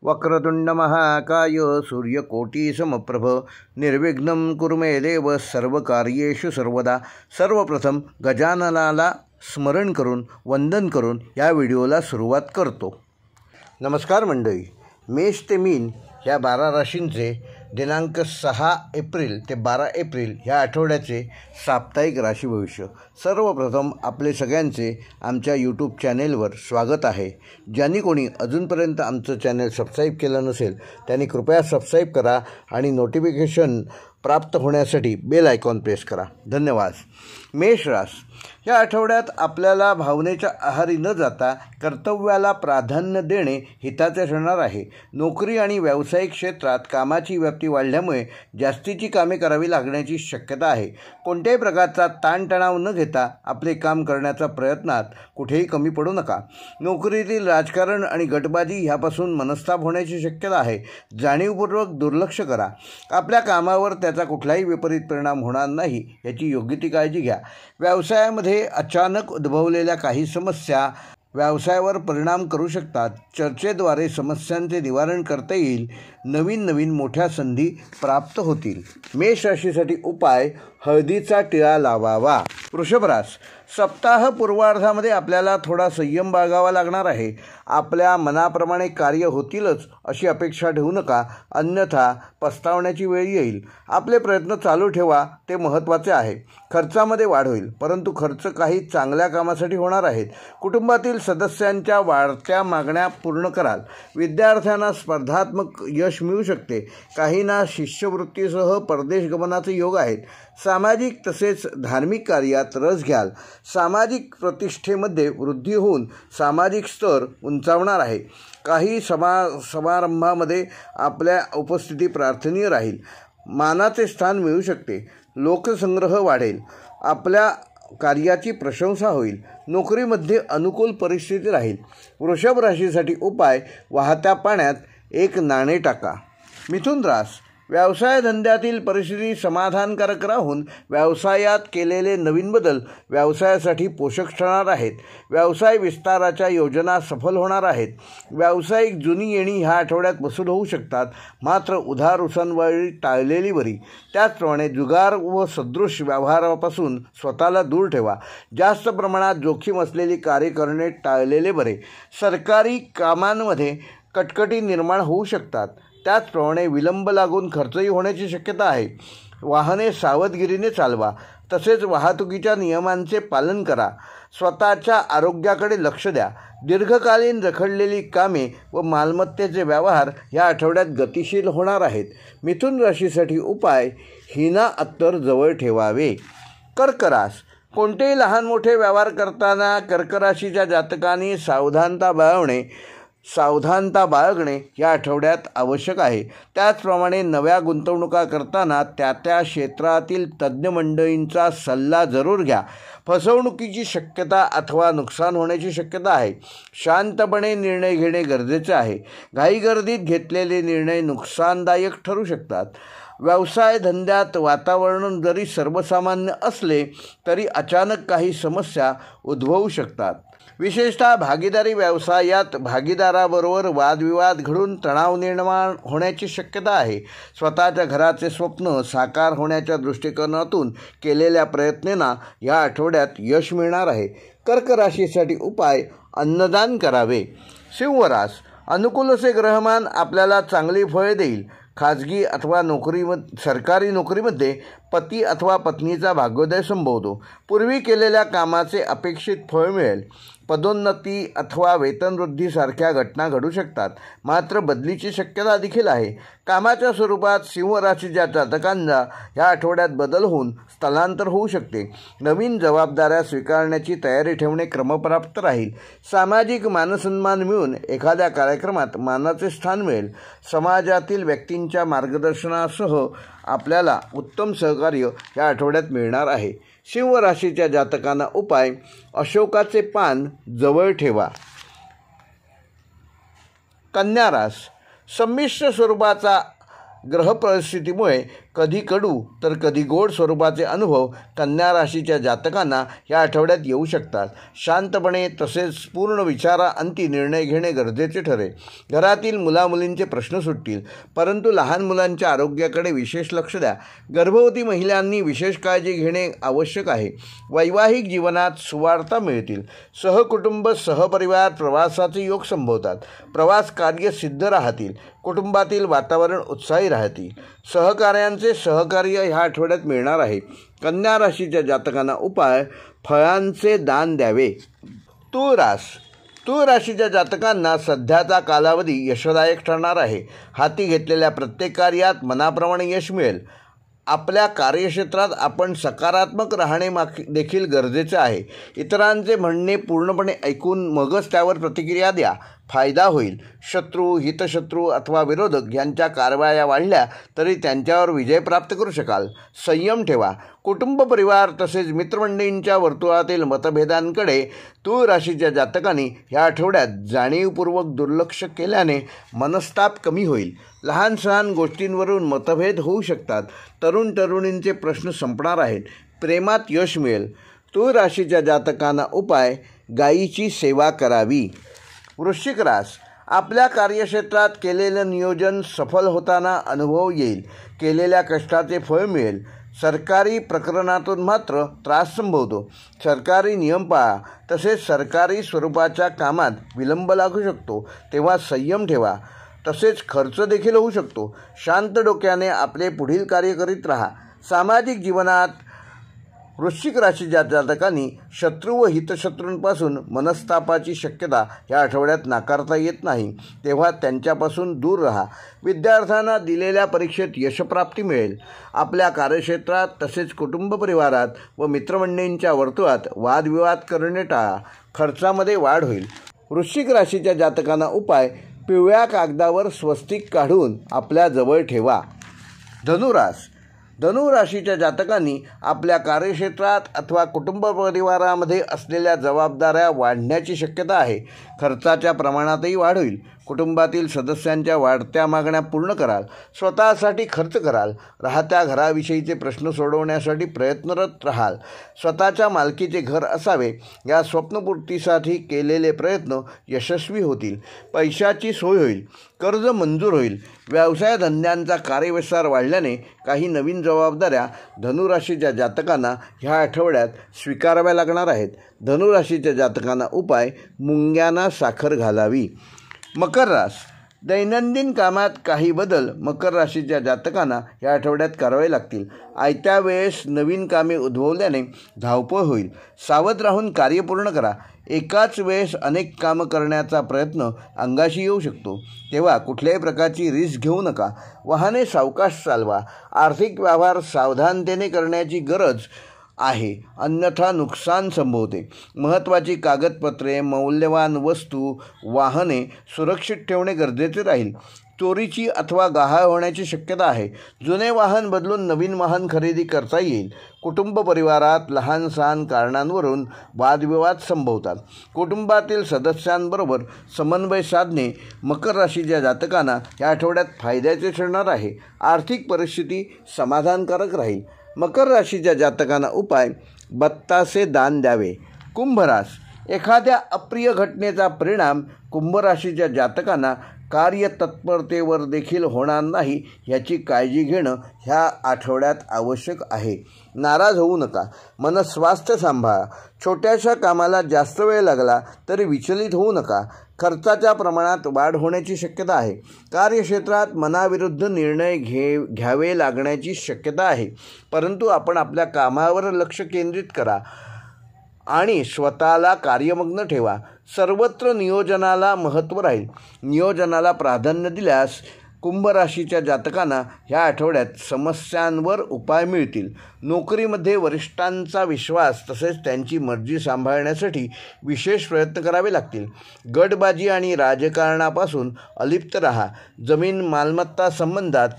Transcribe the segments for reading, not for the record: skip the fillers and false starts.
वक्रतुंड महाकाय सूर्यकोटी समप्रभ निर्विघ्नं कुरु मे देव सर्वकार्येषु सर्वदा। सर्वप्रथम गजाननाला स्मरण करून वंदन करून या व्हिडिओला सुरुवात करतो। नमस्कार मंडळी, मेष ते मीन ह्या 12 राशींचे दिनांक 6 एप्रिल ते 12 एप्रिल ह्या आठवड्याचे साप्ताहिक राशी भविष्य। सर्वप्रथम आपले सगळ्यांचे आमच्या यूट्यूब चॅनेलवर स्वागत आहे। ज्यांनी कोणी अजूनपर्यंत आमचं चॅनल सबस्क्राईब केलं नसेल त्यांनी कृपया सबस्क्राईब करा आणि नोटिफिकेशन प्राप्त होण्यासाठी बेल आयकॉन प्रेस करा। धन्यवाद। मेष राशी या आठवड्यात आपल्याला भावनेच्या आहारी न जाता कर्तव्याला प्राधान्य देणे हिताचे ठरणार आहे। नोकरी आणि व्यावसायिक क्षेत्रात कामाची व्याप्ती वाढल्यामुळे जास्तीची कामे करावी लागण्याची शक्यता आहे। कोणत्याही प्रकारचा ताणतणाव न घेता आपले काम करण्याचा प्रयत्नात कुठेही कमी पडू नका। नोकरीतील राजकारण आणि गटबाजी ह्यापासून मनस्ताप होण्याची शक्यता आहे। जाणीवपूर्वक दुर्लक्ष करा। आपल्या कामावर त्याचा कुठलाही विपरीत परिणाम होणार नाही याची योग्य ती काळजी घ्या। व्यवसायामध्ये अचानक उद्भवलेल्या काही समस्या व्यवसायावर परिणाम करू शकतात। चर्चेद्वारे समस्यांचे निवारण करता येईल। नवीन मोठ्या संधी प्राप्त होतील। मेष राशीसाठी उपाय, हळदीचा टिळा लावावा। वृषभ राशी सप्ताह पूर्वार्धामध्ये आपल्याला थोडा संयम बाळगावा लागणार आहे। आपल्या मनाप्रमाणे कार्य होतीलच अशी अपेक्षा ठेवू नका, अन्यथा पस्तावण्याची वेळ येईल। आपले प्रयत्न चालू ठेवा, ते महत्त्वाचे आहे। खर्चामध्ये वाढ होईल, परंतु खर्च काही चांगल्या कामासाठी होणार आहेत। कुटुंबातील सदस्यांच्या वाढत्या मागण्या पूर्ण कराल। विद्यार्थ्यांना स्पर्धात्मक यश मिळू शकते। काहींना शिष्यवृत्तीसह परदेश गमनाचे योग आहेत। सामाजिक तसेच धार्मिक कार्यात रस घ्याल। सामाजिक प्रतिष्ठेमध्ये वृद्धी होऊन सामाजिक स्तर उंचावणार आहे। काही समारंभामध्ये आपल्या उपस्थिती प्रार्थनीय राहील। मानाचे स्थान मिळू शकते। लोकसंग्रह वाढेल। आपल्या कार्याची प्रशंसा होईल। नोकरीमध्ये अनुकूल परिस्थिती राहील। वृषभ राशीसाठी उपाय, वाहत्या पाण्यात एक नाणे टाका। मिथुन राशी व्यवसाय धंद्यातील परिस्थिती समाधानकारक राहून व्यवसायात केलेले नवीन बदल व्यवसायासाठी पोषक ठरणार आहेत। व्यवसाय विस्ताराच्या योजना सफल होणार आहेत। व्यावसायिक जुनी येणी ह्या आठवड्यात वसूल होऊ शकतात, मात्र उधार उसनवारी टाळलेली बरी। त्याचप्रमाणे जुगार व सदृश व्यवहारापासून स्वतःला दूर ठेवा। जास्त प्रमाणात जोखीम असलेली कार्य करणे टाळलेले बरे। सरकारी कामांमध्ये कटकटी निर्माण होऊ शकतात। त्याचप्रमाणे विलंब लागून खर्चही होण्याची शक्यता आहे। वाहने सावधगिरीने चालवा, तसेच वाहतुकीच्या नियमांचे पालन करा। स्वतःच्या आरोग्याकडे लक्ष द्या। दीर्घकालीन रखडलेली कामे व मालमत्तेचे व्यवहार या आठवड्यात गतिशील होणार आहेत। मिथुन राशीसाठी उपाय, हिना अत्तर जवळ ठेवावे। कर्क राशी कोणतेही लहान मोठे व्यवहार करताना कर्क राशीच्या जातकांनी सावधानता बाळगणे या आठवड्यात आवश्यक आहे। त्याचप्रमाणे नव्या गुंतवणुका करताना त्या क्षेत्रातील तज्ज्ञ मंडळींचा सल्ला जरूर घ्या। फसवणुकीची शक्यता अथवा नुकसान होण्याची शक्यता आहे। शांतपणे निर्णय घेणे गरजेचे आहे। घाईगर्दीत घेतलेले निर्णय नुकसानदायक ठरू शकतात। व्यवसाय धंद्यात वातावरण जरी सर्वसामान्य असले तरी अचानक काही समस्या उद्भवू शकतात। विशेषतः भागीदारी व्यवसायात भागीदाराबरोबर वादविवाद घडून तणाव निर्माण होण्याची शक्यता आहे। स्वतःच्या घराचे स्वप्न साकार होण्याच्या दृष्टिकोनातून केलेल्या प्रयत्नांना या आठवड्यात यश मिळणार आहे। कर्क राशीसाठी उपाय, अन्नदान करावे। सिंह राशी अनुकूल असे ग्रहमान आपल्याला चांगली फळे देईल। खाजगी अथवा सरकारी नोकरीमध्ये पती अथवा पत्नीचा भाग्योदय संभवतो। पूर्वी केलेल्या कामाचे अपेक्षित फळ मिळेल। पदोन्नती अथवा वेतनवृद्धीसारख्या घटना घडू शकतात, मात्र बदलीची शक्यता देखील आहे। कामाच्या स्वरूपात सिंह राशीच्या जातकांना या आठवड्यात बदल होऊन स्थलांतर होऊ शकते। नवीन जबाबदाऱ्या स्वीकारण्याची तयारी ठेवणे क्रमप्राप्त राहील। सामाजिक मानसन्मान मिळून एखाद्या कार्यक्रमात मानाचे स्थान मिळेल। समाजातील व्यक्तींच्या मार्गदर्शनासह आपल्याला उत्तम सहकार्य या आठवड्यात मिळणार आहे। सिंह राशीच्या जातकांना उपाय, अशोकाचे पान जवळ ठेवा। कन्या राशी संमिश्र स्वरूपाचा ग्रह परिस्थितीमुळे कधी कडू तर कधी गोड स्वरूपाचे अनुभव कन्या राशीच्या जातकांना या आठवड्यात येऊ शकतात. शांतपणे तसेच पूर्ण विचाराअंती निर्णय घेणे गरजेचे ठरेल. घरातील मुलामुलींचे प्रश्न सुटतील, परंतु लहान मुलांच्या आरोग्याकडे विशेष लक्ष द्या. गर्भवती महिलांनी विशेष काळजी घेणे आवश्यक आहे. वैवाहिक जीवनात सुवार्ता मिळतील. सहकुटुंब सहपरिवार प्रवासाचे योग संभवतात. प्रवास कार्य सिद्ध राहतील. कुटुंबातील वातावरण उत्साही राहतील. सहकार्यांचे सहकार्य ह्या आठवड्यात मिळणार आहे. कन्या राशीच्या जातकांना उपाय: फळांचे दान द्यावे. तूळ राशीच्या जातकांना सध्याचा कालावधी यशदायक ठरणार आहे. हाती घेतलेल्या प्रत्येक कार्यात मनाप्रमाणे यश मिळेल. आपल्या कार्यक्षेत्रात आपण सकारात्मक राहणे देखील गरजेचे आहे. इतरांचे म्हणणे पूर्णपणे ऐकून मगच त्यावर प्रतिक्रिया द्या. फायदा होईल. शत्रू, हितशत्रू अथवा विरोधक यांच्या कारवाया वाढल्या तरी त्यांच्यावर विजय प्राप्त करू शकाल. संयम ठेवा. कुटुंब, परिवार तसेच मित्रमंडळींच्या वर्तुळातील मतभेदांकडे तूळ राशीच्या जातकांनी ह्या आठवड्यात जाणीवपूर्वक दुर्लक्ष केल्याने मनस्ताप कमी होईल. लहान सहान गोष्टींवरून मतभेद होऊ शकतात. तरुण तरुणींचे प्रश्न संपणार आहेत. प्रेमात यश मिळेल. तूळ राशीच्या जातकांना उपाय: गायीची सेवा करावी. वृश्चिक रास: आपल्या कार्यक्षेत्रात केलेलं नियोजन सफल होताना अनुभव येईल. केलेल्या कष्टाचे फळ मिळेल. सरकारी प्रकरणातून मात्र त्रास संभवतो. सरकारी नियम पाळा. तसेच सरकारी स्वरूपाच्या कामात विलंब लागू शकतो, तेव्हा संयम ठेवा. तसेच खर्च देखील होऊ शकतो. शांत डोक्याने आपले पुढील कार्य करीत राहा. सामाजिक जीवनात वृश्चिक राशीच्या जातकांनी शत्रू व हितशत्रूंपासून मनस्तापाची शक्यता या आठवड्यात नाकारता येत नाही, तेव्हा त्यांच्यापासून दूर राहा. विद्यार्थ्यांना दिलेल्या परीक्षेत यशप्राप्ती मिळेल. आपल्या कार्यक्षेत्रात तसेच कुटुंब, परिवारात व मित्रमंडळींच्या वर्तुळात वादविवाद करणे टाळा. खर्चामध्ये वाढ होईल. वृश्चिक राशीच्या जातकांना उपाय: पिवळ्या कागदावर स्वस्तिक काढून आपल्या जवळ ठेवा. धनु राशीच्या जातकांनी आपल्या कार्यक्षेत्रात अथवा कुटुंब परिवारामध्ये असलेल्या जबाबदाऱ्या वाढण्याची शक्यता आहे. खर्चाच्या प्रमाणातही वाढ होईल. कुटुंबातील सदस्यांच्या वाढत्या मागण्या पूर्ण कराल. स्वतःसाठी खर्च कराल. राहत्या घराविषयीचे प्रश्न सोडवण्यासाठी प्रयत्नरत राहाल. स्वतःच्या मालकीचे घर असावे या स्वप्नपूर्तीसाठी केलेले प्रयत्न यशस्वी होतील. पैशाची सोय होईल. कर्ज मंजूर होईल. व्यवसाय धंद्यांचा कार्यविस्तार वाढल्याने काही नवीन जबाबदाऱ्या धनुराशीच्या जातकांना ह्या आठवड्यात स्वीकाराव्या लागणार आहेत. धनुराशीच्या जातकांना उपाय: मुंग्यांना साखर घालावी. मकर रास: दैनंदिन कामात काही बदल मकर राशीच्या जातकांना या आठवड्यात करावे लागतील. आयत्या वेळेस नवीन कामे उद्भवल्याने धावपळ होईल. सावध राहून कार्य पूर्ण करा. एकाच वेळेस अनेक कामं करण्याचा प्रयत्न अंगाशी येऊ शकतो, तेव्हा कुठल्याही प्रकारची रिस्क घेऊ नका. वाहने सावकाश चालवा. आर्थिक व्यवहार सावधानतेने करण्याची गरज आहे, अन्यथा नुकसान संभवते. महत्त्वाची कागदपत्रे, मौल्यवान वस्तू, वाहने सुरक्षित ठेवणे गरजेचे राहील. चोरीची अथवा गहाळ होण्याची शक्यता आहे. जुने वाहन बदलून नवीन वाहन खरेदी करता येईल. कुटुंब, परिवारात लहान सहान कारणांवरून वादविवाद संभवतात. कुटुंबातील सदस्यांबरोबर समन्वय साधणे मकर राशीच्या जातकांना या आठवड्यात फायद्याचे ठरणार आहे. आर्थिक परिस्थिती समाधानकारक राहील. मकर राशीच्या जातकांना उपाय: बत्तासे दान द्यावे. कुंभ रास: एखाद्या अप्रिय घटनेचा परिणाम कुंभ राशीच्या जातकांना कार्यतत्परतेवर देखील होणार नाही याची काळजी घेणं ह्या आठवड्यात आवश्यक आहे. नाराज होऊ नका. मनस्वास्थ्य सांभाळा. छोट्याशा कामाला जास्त वेळ लागला तरी विचलित होऊ नका. खर्चाच्या प्रमाणात वाढ होण्याची शक्यता आहे. कार्यक्षेत्रात मनाविरुद्ध निर्णय घ्यावे लागण्याची शक्यता आहे, परंतु आपण आपल्या कामावर लक्ष केंद्रित करा आणि स्वतःला कार्यमग्न ठेवा. सर्वत्र नियोजनाला महत्त्व राहील. नियोजनाला प्राधान्य दिल्यास कुंभ राशीच्या जातकांना ह्या आठवड्यात समस्यांवर उपाय मिळतील. नोकरीमध्ये वरिष्ठांचा विश्वास तसेच त्यांची मर्जी सांभाळण्यासाठी विशेष प्रयत्न करावे लागतील. गटबाजी आणि राजकारणापासून अलिप्त राहा. जमीन मालमत्ता संबंधात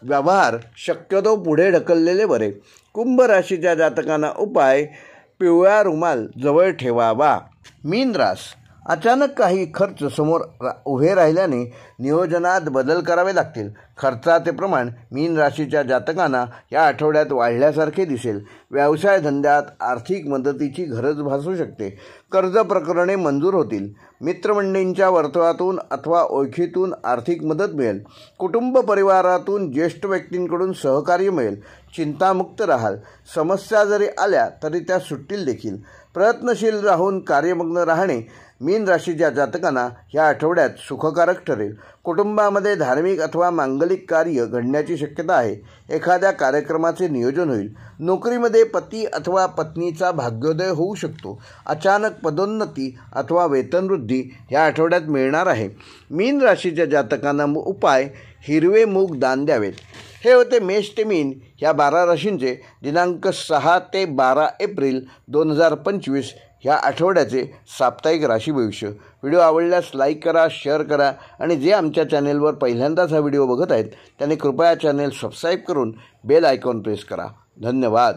व्यवहार शक्यतो पुढे ढकललेले बरे. कुंभ राशीच्या जातकांना उपाय: पिवळा रुमाल जवळ ठेवावा. मीन रास: अचानक काही खर्च समोर उभे राहिल्याने नियोजनात बदल करावे लागतील. खर्चाचे प्रमाण मीन राशीच्या जातकांना या आठवड्यात वाढल्यासारखे दिसेल. व्यवसाय धंद्यात आर्थिक मदतीची गरज भासू शकते. कर्ज प्रकरणे मंजूर होतील. मित्रमंडळींच्या वर्तुळातून अथवा ओळखीतून आर्थिक मदत मिळेल. कुटुंब परिवारातून ज्येष्ठ व्यक्तींकडून सहकार्य मिळेल. चिंतामुक्त राहाल. समस्या जरी आल्या तरी त्या सुटतील देखील. प्रयत्नशील राहून कार्यमग्न राहणे मीन राशीच्या जातकांना या आठवड्यात सुखकारक ठरेल. कुटुंबामध्ये धार्मिक अथवा मांगलिक कार्य घडण्याची शक्यता आहे. एखाद्या कार्यक्रमाचे नियोजन होईल. नोकरीमध्ये पती अथवा पत्नीचा भाग्योदय होऊ शकतो. अचानक पदोन्नती अथवा वेतनवृद्धी या आठवड्यात मिळणार आहे. मीन राशीच्या जातकांना उपाय हिरवे मूग दान द्यावेत. हे होते मेष ते मीन या 12 राशींचे दिनांक 6 ते 12 एप्रिल 2025 ह्या आठवड्याचे साप्ताहिक राशी भविष्य. व्हिडिओ आवडल्यास लाईक करा, शेअर करा आणि जे आमच्या चॅनेलवर पहिल्यांदाच हा व्हिडिओ बघत आहेत त्यांनी कृपया चॅनेल सबस्क्राईब करून बेल आयकॉन प्रेस करा. धन्यवाद.